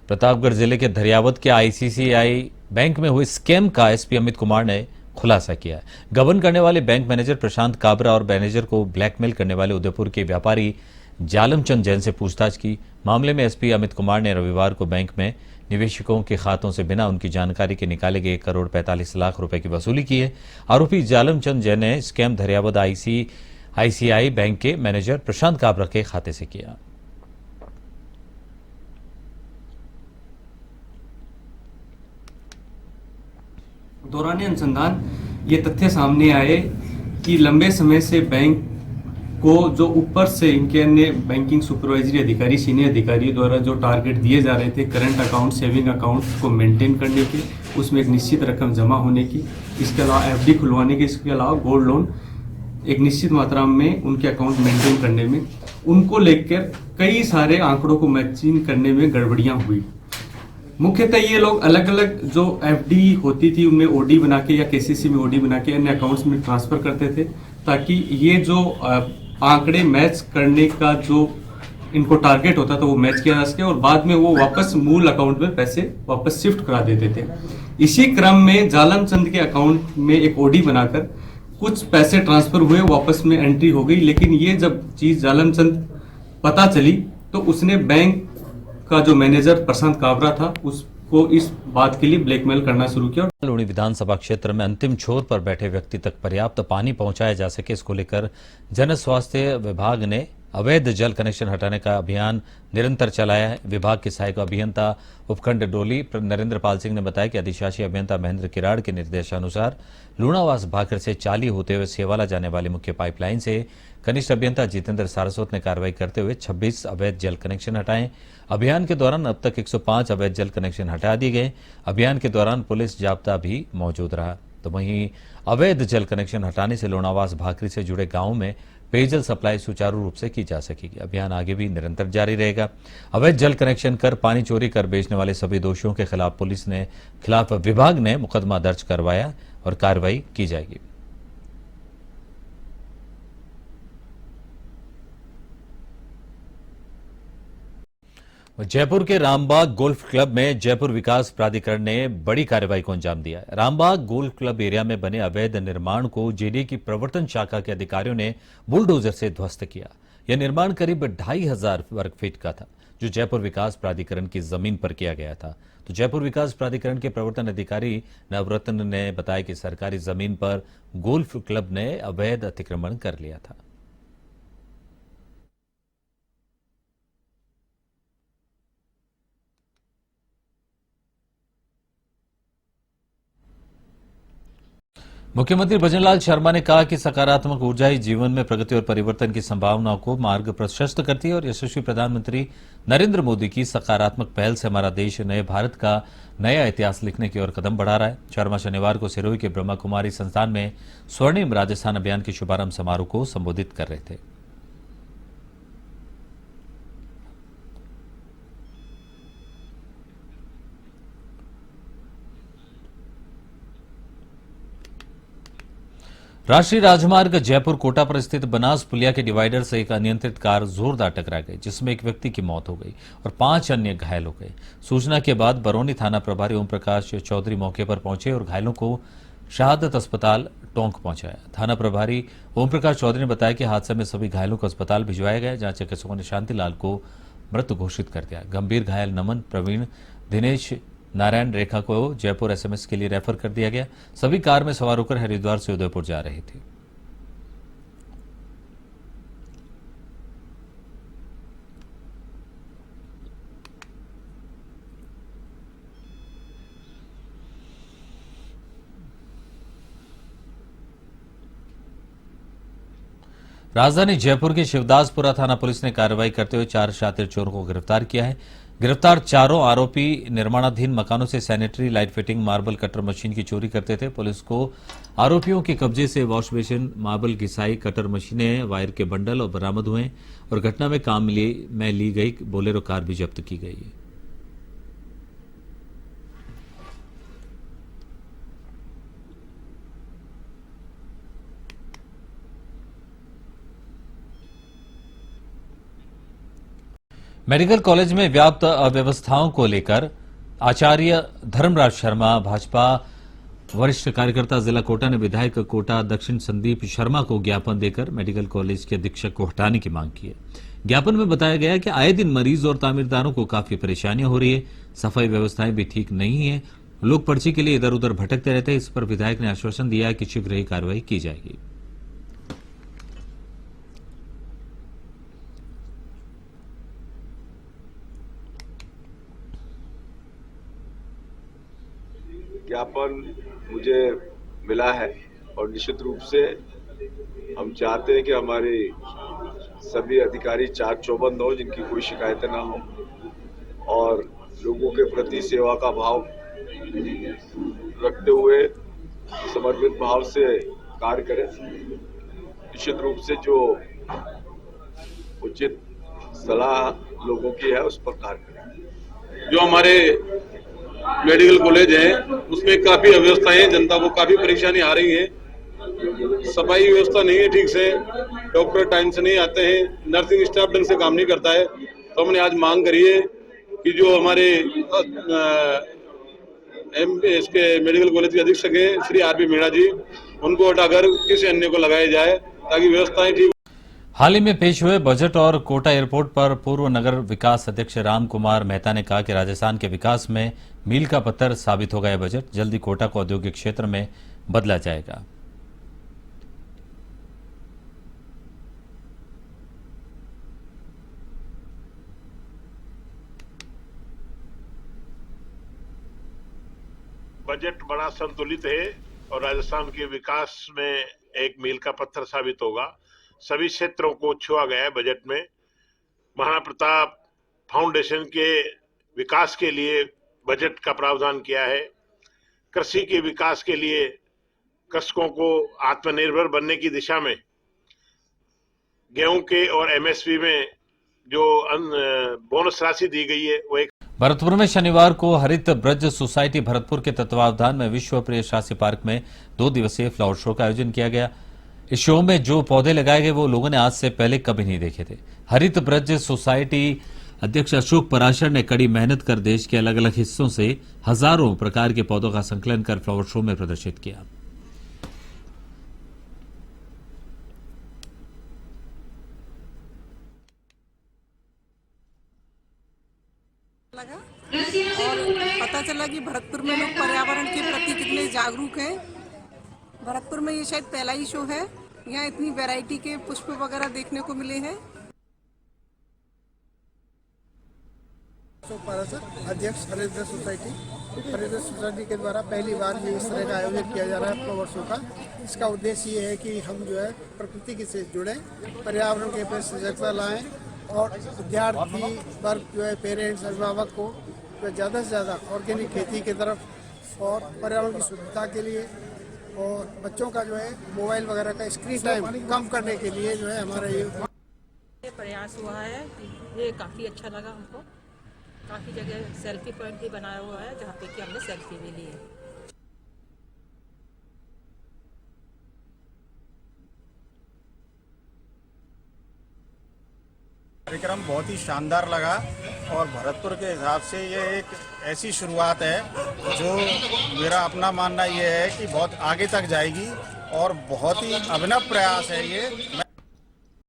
प्रतापगढ़ जिले के धरियावत के आईसीआईसीआई बैंक में हुए स्कैम का एसपी अमित कुमार ने खुलासा किया है। गबन करने वाले बैंक मैनेजर प्रशांत काबरा और मैनेजर को ब्लैकमेल करने वाले उदयपुर के व्यापारी जालमचंद जैन से पूछताछ की। मामले में एसपी अमित कुमार ने रविवार को बैंक में निवेशकों के खातों से बिना उनकी जानकारी के निकाले गए 1,45,00,000 रुपए की वसूली की है। आरोपी जालमचंद जैन ने स्कैम धरियावत आईसीआईसीआई बैंक के मैनेजर प्रशांत काबरा के खाते से किया। दौरान अनुसंधान ये तथ्य सामने आए कि लंबे समय से बैंक को जो ऊपर से इनके अन्य बैंकिंग सुपरवाइजरी अधिकारी, सीनियर अधिकारियों द्वारा जो टारगेट दिए जा रहे थे करंट अकाउंट, सेविंग अकाउंट को मेंटेन करने के, उसमें एक निश्चित रकम जमा होने की, इसके अलावा एफडी खुलवाने के, इसके अलावा गोल्ड लोन एक निश्चित मात्रा में उनके अकाउंट मेंटेन करने में, उनको लेकर कई सारे आंकड़ों को मैचिंग करने में गड़बड़ियां हुई। मुख्यतः ये लोग अलग अलग जो एफडी होती थी उनमें ओडी बना के या केसीसी में ओडी बना के अन्य अकाउंट्स में ट्रांसफर करते थे, ताकि ये जो आंकड़े मैच करने का जो इनको टारगेट होता था वो मैच किया जा सके और बाद में वो वापस मूल अकाउंट में पैसे वापस शिफ्ट करा देते थे। इसी क्रम में जालमचंद के अकाउंट में एक ओडी बनाकर कुछ पैसे ट्रांसफर हुए, वापस में एंट्री हो गई। लेकिन ये जब चीज जालमचंद पता चली तो उसने बैंक का जो मैनेजर प्रशांत काबरा था उसको इस बात के लिए ब्लैकमेल करना शुरू किया। लूणी विधानसभा क्षेत्र में अंतिम छोर पर बैठे व्यक्ति तक पर्याप्त पानी पहुंचाया जा सके, इसको लेकर जन स्वास्थ्य विभाग ने अवैध जल कनेक्शन हटाने का अभियान निरंतर चलाया है। विभाग के सहायक अभियंता उपखंड डोली नरेंद्र पाल सिंह ने बताया कि अधिशासी अभियंता महेंद्र किराड़ के निर्देशानुसार लूणावास भाखड़ से चाली होते हुए सेवाला जाने वाली मुख्य पाइपलाइन से कनिष्ठ अभियंता जितेंद्र सारस्वत ने कार्रवाई करते हुए 26 अवैध जल कनेक्शन हटाए। अभियान के दौरान अब तक 105 अवैध जल कनेक्शन हटा दिए गए। अभियान के दौरान पुलिस जाब्ता भी मौजूद रहा। तो वहीं अवैध जल कनेक्शन हटाने से लूणावास भाखड़ी से जुड़े गांवों में पेयजल सप्लाई सुचारू रूप से की जा सकेगी। अभियान आगे भी निरंतर जारी रहेगा। अवैध जल कनेक्शन कर पानी चोरी कर बेचने वाले सभी दोषियों के खिलाफ विभाग ने मुकदमा दर्ज करवाया और कार्रवाई की जाएगी। जयपुर के रामबाग गोल्फ क्लब में जयपुर विकास प्राधिकरण ने बड़ी कार्रवाई को अंजाम दिया है। रामबाग गोल्फ क्लब एरिया में बने अवैध निर्माण को जेडीए की प्रवर्तन शाखा के अधिकारियों ने बुलडोजर से ध्वस्त किया। यह निर्माण करीब 2,500 वर्ग फीट का था, जो जयपुर विकास प्राधिकरण की जमीन पर किया गया था। तो जयपुर विकास प्राधिकरण के प्रवर्तन अधिकारी नवरत्न ने बताया कि सरकारी जमीन पर गोल्फ क्लब ने अवैध अतिक्रमण कर लिया था। मुख्यमंत्री भजनलाल शर्मा ने कहा कि सकारात्मक ऊर्जा ही जीवन में प्रगति और परिवर्तन की संभावनाओं को मार्ग प्रशस्त करती है और यशस्वी प्रधानमंत्री नरेंद्र मोदी की सकारात्मक पहल से हमारा देश नए भारत का नया इतिहास लिखने की ओर कदम बढ़ा रहा है। शर्मा शनिवार को सिरोही के ब्रह्मा कुमारी संस्थान में स्वर्णिम राजस्थान अभियान के शुभारंभ समारोह को संबोधित कर रहे थे। राष्ट्रीय राजमार्ग जयपुर कोटा पर स्थित बनास पुलिया के डिवाइडर से एक अनियंत्रित कार जोरदार टकरा गई, जिसमें एक व्यक्ति की मौत हो गई और 5 अन्य घायल हो गए। सूचना के बाद बरौनी थाना प्रभारी ओम प्रकाश चौधरी मौके पर पहुंचे और घायलों को शहादत अस्पताल टोंक पहुंचाया। थाना प्रभारी ओम प्रकाश चौधरी ने बताया कि हादसे में सभी घायलों को अस्पताल भिजवाया गया, जहां चिकित्सकों ने शांतिलाल को मृत घोषित कर दिया। गंभीर घायल नमन, प्रवीण, दिनेश, नारायण, रेखा को जयपुर एसएमएस के लिए रेफर कर दिया गया। सभी कार में सवार होकर हरिद्वार से उदयपुर जा रहे थे। राजधानी जयपुर के शिवदासपुरा थाना पुलिस ने कार्रवाई करते हुए 4 शातिर चोरों को गिरफ्तार किया है। गिरफ्तार चारों आरोपी निर्माणाधीन मकानों से sanitary light fitting marble cutter machine की चोरी करते थे। पुलिस को आरोपियों के कब्जे से वॉश बेसिन, मार्बल घिसाई, कटर मशीनें, वायर के बंडल और बरामद हुए और घटना में काम में ली गई बोलेरो कार भी जब्त की गई है। मेडिकल कॉलेज में व्याप्त अव्यवस्थाओं को लेकर आचार्य धर्मराज शर्मा भाजपा वरिष्ठ कार्यकर्ता जिला कोटा ने विधायक कोटा दक्षिण संदीप शर्मा को ज्ञापन देकर मेडिकल कॉलेज के अधीक्षक को हटाने की मांग की है। ज्ञापन में बताया गया कि आए दिन मरीज और तामीरदारों को काफी परेशानियां हो रही है, सफाई व्यवस्थाएं भी ठीक नहीं है, लोग पर्ची के लिए इधर उधर भटकते रहते हैं। इस पर विधायक ने आश्वासन दिया कि शीघ्र ही कार्रवाई की जाएगी। ज्ञापन मुझे मिला है और निश्चित रूप से हम चाहते हैं कि हमारे सभी अधिकारी चाक चौबंद हो, जिनकी कोई शिकायतें ना हो और लोगों के प्रति सेवा का भाव रखते हुए समर्पित भाव से कार्य करें। निश्चित रूप से जो उचित सलाह लोगों की है उस पर कार्य करें। जो हमारे मेडिकल कॉलेज है उसमें काफी अव्यवस्थाएं हैं, जनता को काफी परेशानी आ रही है। सफाई व्यवस्था नहीं है ठीक से, डॉक्टर टाइम से नहीं आते हैं, नर्सिंग स्टाफ ढंग से काम नहीं करता है। तो हमने आज मांग करी है कि जो हमारे इसके मेडिकल कॉलेज के अधीक्षक हैं श्री आर पी मीणा जी, उनको हटाकर किसी अन्य को लगाया जाए ताकि व्यवस्थाएं ठीक। हाल ही में पेश हुए बजट और कोटा एयरपोर्ट पर पूर्व नगर विकास अध्यक्ष राम कुमार मेहता ने कहा कि राजस्थान के विकास में मील का पत्थर साबित होगा यह बजट। जल्दी कोटा को औद्योगिक क्षेत्र में बदला जाएगा। बजट बड़ा संतुलित है और राजस्थान के विकास में एक मील का पत्थर साबित होगा। सभी क्षेत्रों को छुआ गया है बजट में। महाराणा प्रताप फाउंडेशन के विकास के लिए बजट का प्रावधान किया है। कृषि के विकास के लिए कृषकों को आत्मनिर्भर बनने की दिशा में गेहूं के और एमएसपी में जो बोनस राशि दी गई है वो एक। भरतपुर में शनिवार को हरित ब्रज सोसाइटी भरतपुर के तत्वावधान में विश्व प्रिय शासी पार्क में 2 दिवसीय फ्लावर शो का आयोजन किया गया। इस शो में जो पौधे लगाए गए वो लोगों ने आज से पहले कभी नहीं देखे थे। हरित ब्रज सोसाइटी अध्यक्ष अशोक पराशर ने कड़ी मेहनत कर देश के अलग अलग हिस्सों से हजारों प्रकार के पौधों का संकलन कर फ्लावर शो में प्रदर्शित किया। और पता चला कि भरतपुर में लोग पर्यावरण के प्रति कितने जागरूक हैं। भरतपुर में ये शायद पहला ही शो है, यहाँ इतनी वैरायटी के पुष्प वगैरह देखने को मिले हैं। अध्यक्ष हरित सोसाइटी के द्वारा पहली बार ये इस तरह का आयोजन किया जा रहा है फ्लावर शो का। इसका उद्देश्य ये है कि हम जो है प्रकृति से जुड़े, पर्यावरण के प्रति सजगता लाएं और विद्यार्थी वर्ग जो है पेरेंट्स अभिभावक को ज़्यादा से ज़्यादा ऑर्गेनिक खेती की तरफ और पर्यावरण की शुद्धता के लिए और बच्चों का जो है मोबाइल वगैरह का स्क्रीन टाइम कम करने के लिए जो है हमारा ये प्रयास हुआ है। ये काफ़ी अच्छा लगा हमको। काफ़ी जगह सेल्फी पॉइंट भी बनाया हुआ है जहाँ पे कि हमने सेल्फी भी ली है। कार्यक्रम बहुत ही शानदार लगा और भरतपुर के हिसाब से ये एक ऐसी शुरुआत है जो मेरा अपना मानना ये है कि बहुत आगे तक जाएगी और बहुत ही अभिनव प्रयास है ये।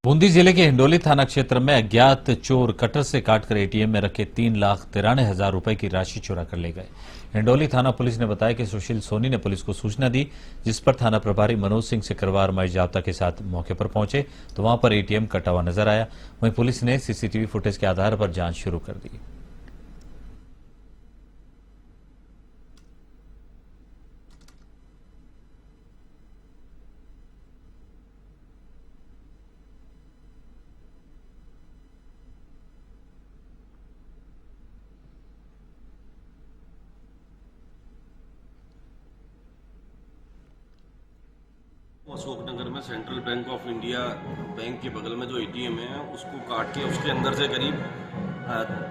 बूंदी जिले के हिंडोली थाना क्षेत्र में अज्ञात चोर कटर से काटकर एटीएम में रखे 3,93,000 रुपए की राशि चुरा कर ले गए। हिंडोली थाना पुलिस ने बताया कि सुशील सोनी ने पुलिस को सूचना दी, जिस पर थाना प्रभारी मनोज सिंह सिकरवार महेश जाब्ता के साथ मौके पर पहुंचे तो वहां पर एटीएम कटा हुआ नजर आया। वहीं पुलिस ने सीसीटीवी फुटेज के आधार पर जांच शुरू कर दी। अशोकनगर में central bank of India bank के बगल में जो एटीएम है उसको काट के उसके अंदर से करीब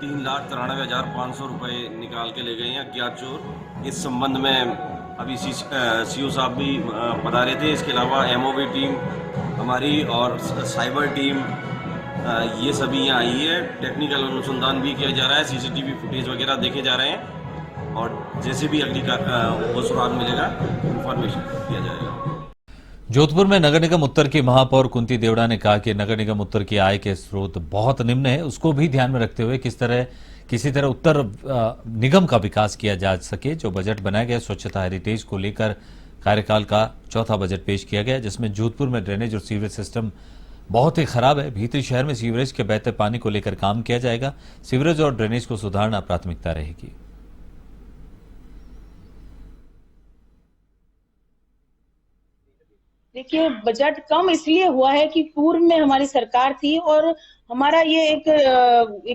3,93,500 रुपए निकाल के ले गए हैं अज्ञात चोर। इस संबंध में अभी सीओ साहब भी बता रहे थे। इसके अलावा एमओबी टीम हमारी और साइबर टीम ये सभी यहाँ आई है। टेक्निकल अनुसंधान भी किया जा रहा है, सीसीटीवी फुटेज वगैरह देखे जा रहे हैं और जैसे भी अगली वो सुराग मिलेगा इंफॉर्मेशन दिया जाएगा। जोधपुर में नगर निगम उत्तर की महापौर कुंती देवड़ा ने कहा कि नगर निगम उत्तर की आय के स्रोत बहुत निम्न है, उसको भी ध्यान में रखते हुए किसी तरह उत्तर निगम का विकास किया जा सके। जो बजट बनाया गया स्वच्छता हेरिटेज को लेकर कार्यकाल का चौथा बजट पेश किया गया, जिसमें जोधपुर में ड्रेनेज और सीवरेज सिस्टम बहुत ही खराब है। भीतरी शहर में सीवरेज के बहते पानी को लेकर काम किया जाएगा। सीवरेज और ड्रेनेज को सुधारना प्राथमिकता रहेगी। देखिए, बजट कम इसलिए हुआ है कि पूर्व में हमारी सरकार थी और हमारा ये एक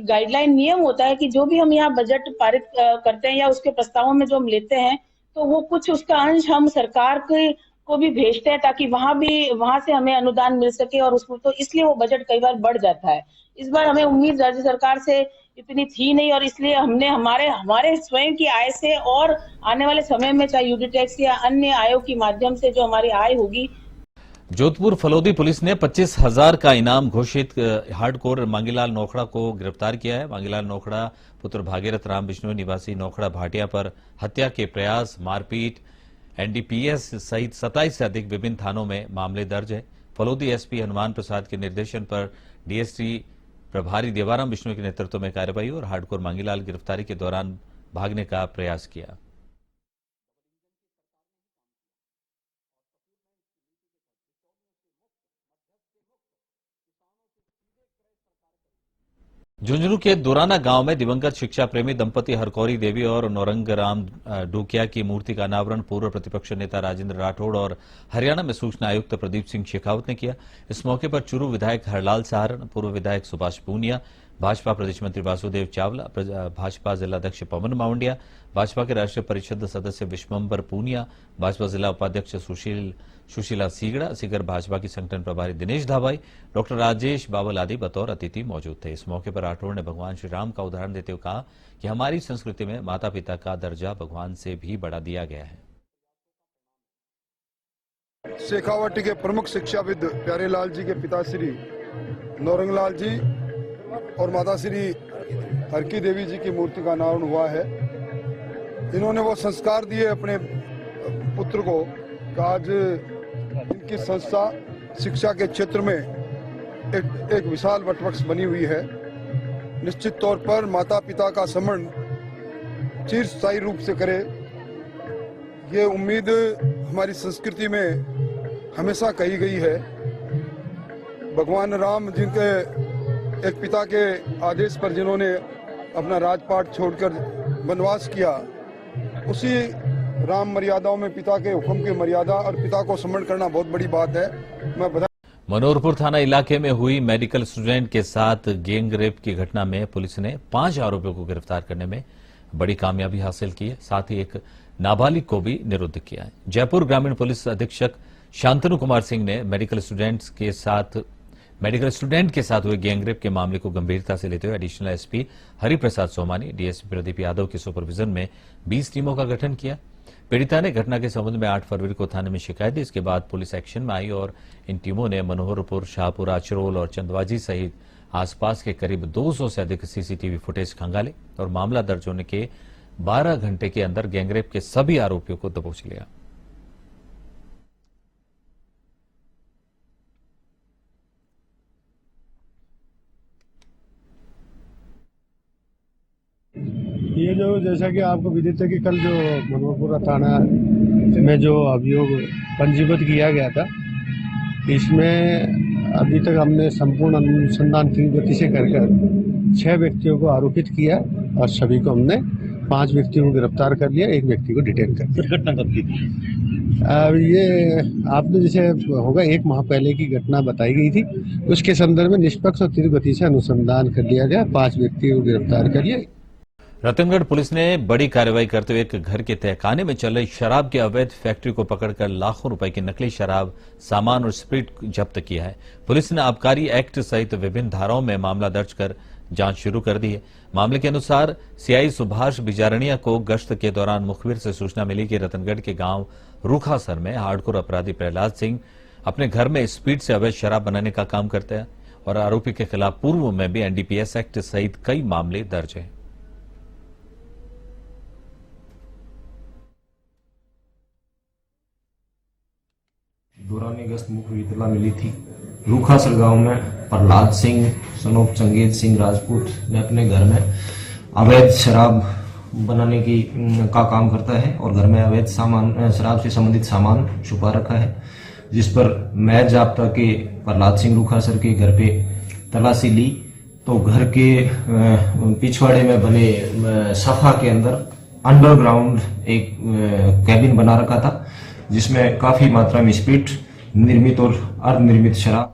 गाइडलाइन नियम होता है कि जो भी हम यहाँ बजट पारित करते हैं या उसके प्रस्तावों में जो हम लेते हैं तो वो कुछ उसका अंश हम सरकार को भी भेजते हैं ताकि वहां से हमें अनुदान मिल सके और उसमें तो इसलिए वो बजट कई बार बढ़ जाता है। इस बार हमें उम्मीद राज्य सरकार से इतनी थी नहीं और इसलिए हमने हमारे स्वयं की आय से और आने वाले समय में चाहे यूडी टैक्स या अन्य आयों के माध्यम से जो हमारी आय होगी। जोधपुर फलोदी पुलिस ने 25,000 का इनाम घोषित हार्डकोर मांगीलाल नोखड़ा को गिरफ्तार किया है। मांगीलाल नोखड़ा पुत्र भागीरथ राम बिश्नोई निवासी नोखड़ा भाटिया पर हत्या के प्रयास, मारपीट, एनडीपीएस सहित 27 से अधिक विभिन्न थानों में मामले दर्ज है। फलोदी एसपी हनुमान प्रसाद के निर्देशन पर डीएसपी प्रभारी देवाराम बिश्नोई के नेतृत्व में कार्रवाई और हार्डकोर मांगीलाल गिरफ्तारी के दौरान भागने का प्रयास किया। झुंझुनू के दोराना गांव में दिवंगत शिक्षा प्रेमी दंपति हरकौरी देवी और नौरंगराम डूकिया की मूर्ति का अनावरण पूर्व प्रतिपक्ष नेता राजेंद्र राठौड़ और हरियाणा में सूचना आयुक्त प्रदीप सिंह शेखावत ने किया। इस मौके पर चुरू विधायक हरलाल सहारण, पूर्व विधायक सुभाष पूनिया, भाजपा प्रदेश मंत्री वासुदेव चावला, भाजपा जिलाध्यक्ष पवन मावंडिया, भाजपा के राष्ट्रीय परिषद सदस्य विश्वंबर पूनिया, भाजपा जिला उपाध्यक्ष सुशीला सीगड़ा, सीकर भाजपा की संगठन प्रभारी दिनेश धाबाई, डॉक्टर राजेश बावल आदि बतौर अतिथि मौजूद थे। इस मौके पर राठौड़ ने भगवान श्री राम का उदाहरण देते हुए कहा कि हमारी संस्कृति में माता पिता का दर्जा भगवान से भी बढ़ा दिया गया है। शेखावटी के प्रमुख शिक्षाविद प्यारेलाल जी के पिता श्री नौरंगलाल जी और माता श्री हरकी देवी जी की मूर्ति का अनावरण हुआ है। इन्होंने वो संस्कार दिए अपने पुत्र को, आज इनकी संस्था शिक्षा के क्षेत्र में एक विशाल वटवृक्ष बनी हुई है। निश्चित तौर पर माता पिता का सम्मान चिरस्थायी रूप से करे, ये उम्मीद हमारी संस्कृति में हमेशा कही गई है। भगवान राम जिनके एक पिता के आदेश पर जिन्होंने अपना राजपाट छोड़कर वनवास किया, उसी राम मर्यादाओं में पिता के हुक्म की मर्यादा और पिता को सम्मान करना बहुत बड़ी बात है। मैं मनोहरपुर थाना इलाके में हुई मेडिकल स्टूडेंट के साथ गैंग रेप की घटना में पुलिस ने 5 आरोपियों को गिरफ्तार करने में बड़ी कामयाबी हासिल की है। साथ ही एक नाबालिग को भी निरुद्ध किया है। जयपुर ग्रामीण पुलिस अधीक्षक शांतनु कुमार सिंह ने मेडिकल स्टूडेंट के साथ हुए गैंगरेप के मामले को गंभीरता से लेते हुए additional SP Hariprasad Somani, DSP Pradeep Yadav के सुपरविजन में 20 टीमों का गठन किया। पीड़िता ने घटना के संबंध में 8 फरवरी को थाने में शिकायत दी। इसके बाद पुलिस एक्शन में आई और इन टीमों ने मनोहरपुर, शाहपुरा, चरोल और चंदवाजी सहित आसपास के करीब 200 से अधिक सीसीटीवी फुटेज खंगाले और मामला दर्ज होने के 12 घंटे के अंदर गैंगरेप के सभी आरोपियों को दबोच लिया। ये जो जैसा कि आपको विदित है कि कल जो मनोहरपुरा थाना में जो अभियोग पंजीबद्ध किया गया था, इसमें अभी तक हमने संपूर्ण अनुसंधान तीव्र गति से कर 6 व्यक्तियों को आरोपित किया और सभी को हमने 5 व्यक्तियों को गिरफ्तार कर लिया, 1 व्यक्ति को डिटेन कर दिया। घटना कब की थी? ये आपने जैसे होगा 1 माह पहले की घटना बताई गई थी, उसके संदर्भ में निष्पक्ष और तीव्र गति से अनुसंधान कर लिया गया, 5 व्यक्तियों को गिरफ्तार कर लिया। रतनगढ़ पुलिस ने बड़ी कार्रवाई करते हुए एक घर के तहखाने में चल रही शराब की अवैध फैक्ट्री को पकड़कर लाखों रुपए की नकली शराब, सामान और स्प्रिट जब्त किया है। पुलिस ने आबकारी एक्ट सहित विभिन्न धाराओं में मामला दर्ज कर जांच शुरू कर दी है। मामले के अनुसार सीआई सुभाष बिजारणिया को गश्त के दौरान मुखबिर से सूचना मिली कि रतनगढ़ के गांव रूखासर में हार्डकोर अपराधी प्रहलाद सिंह अपने घर में स्पीड से अवैध शराब बनाने का काम करते हैं और आरोपी के खिलाफ पूर्व में भी एनडीपीएस एक्ट सहित कई मामले दर्ज हैं। दौरान गश्त मुख्य इतला मिली थी रूखासर गांव में प्रहलाद सिंह सनोप चंगेज सिंह राजपूत ने अपने घर में अवैध शराब बनाने का काम करता है और घर में अवैध सामान शराब से संबंधित सामान छुपा रखा है, जिस पर महज जाब्ता के प्रहलाद सिंह रूखासर के घर पे तलाशी ली तो घर के पिछवाड़े में बने सफा के अंदर अंडरग्राउंड एक कैबिन बना रखा था, जिसमें काफी मात्रा में स्प्रिट, निर्मित और अर्धनिर्मित शराब।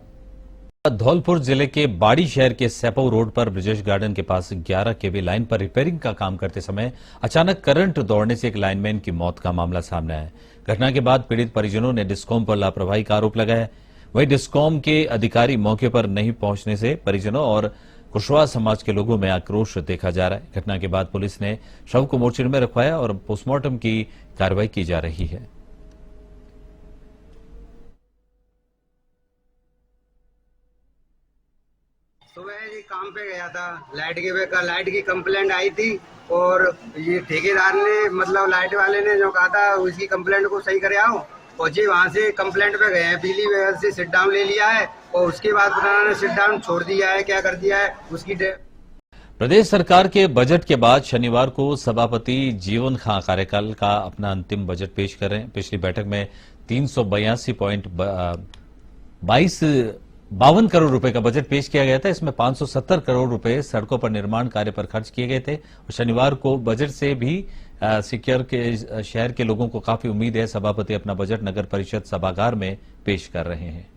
धौलपुर जिले के बाड़ी शहर के सेपो रोड पर ब्रिजेश गार्डन के पास 11 केवी लाइन पर रिपेयरिंग का काम करते समय अचानक करंट दौड़ने से एक लाइनमैन की मौत का मामला सामने आया। घटना के बाद पीड़ित परिजनों ने डिस्कॉम पर लापरवाही का आरोप लगाया। वहीं डिस्कॉम के अधिकारी मौके पर नहीं पहुंचने से परिजनों और कुशवाहा समाज के लोगों में आक्रोश देखा जा रहा है। घटना के बाद पुलिस ने शव को मोर्चरी में रखवाया और पोस्टमार्टम की कार्रवाई की जा रही है। सुबह जी काम पे गया था, लाइट की कंप्लेंट आई थी और ये ठेकेदार ने मतलब लाइट वाले ने जो कहा था उसकी कंप्लेंट को सही करे आओ, और जी वहाँ से कंप्लेंट पे गए हैं, बिजली विभाग से सिट डाउन ले लिया है और उसके बाद उन्होंने सिट डाउन छोड़ दिया है। क्या कर दिया है उसकी प्रदेश सरकार के बजट के बाद शनिवार को सभापति जीवन खां कार्यकाल का अपना अंतिम बजट पेश कर रहे हैं। पिछली बैठक में 382.52 करोड़ रुपए का बजट पेश किया गया था। इसमें 570 करोड़ रुपए सड़कों पर निर्माण कार्य पर खर्च किए गए थे और शनिवार को बजट से भी सिक्योर के शहर के लोगों को काफी उम्मीद है। सभापति अपना बजट नगर परिषद सभागार में पेश कर रहे हैं।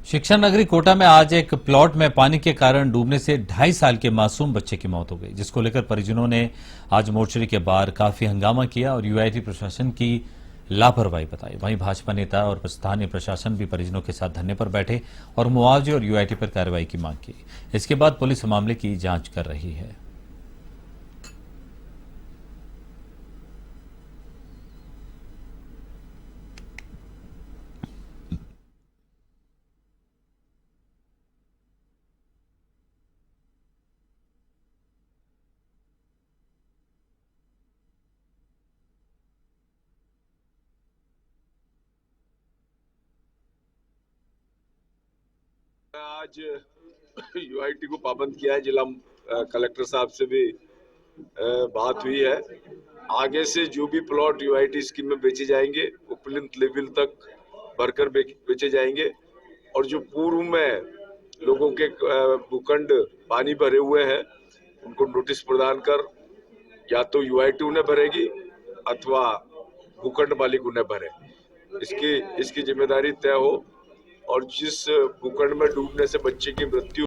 शिक्षा नगरी कोटा में आज एक प्लॉट में पानी के कारण डूबने से 2.5 साल के मासूम बच्चे की मौत हो गई, जिसको लेकर परिजनों ने आज मोर्चरी के बाहर काफी हंगामा किया और यूआईटी प्रशासन की लापरवाही बताई। वहीं भाजपा नेता और स्थानीय प्रशासन भी परिजनों के साथ धरने पर बैठे और मुआवजे और यूआईटी पर कार्रवाई की मांग की। इसके बाद पुलिस मामले की जांच कर रही है। आज यूआईटी को पाबंद किया है। जिला कलेक्टर साहब से भी बात हुई है। आगे से जो भी प्लॉट यूआईटी स्कीम में बेचे जाएंगे वो प्लिंथ लेवल तक भरकर बेचे जाएंगे और जो पूर्व में लोगों के भूखंड पानी भरे हुए हैं उनको नोटिस प्रदान कर या तो यूआईटी उन्हें भरेगी अथवा भूखंड मालिक उन्हें भरे। इसकी जिम्मेदारी तय हो और जिस भूखंड में डूबने से बच्चे की मृत्यु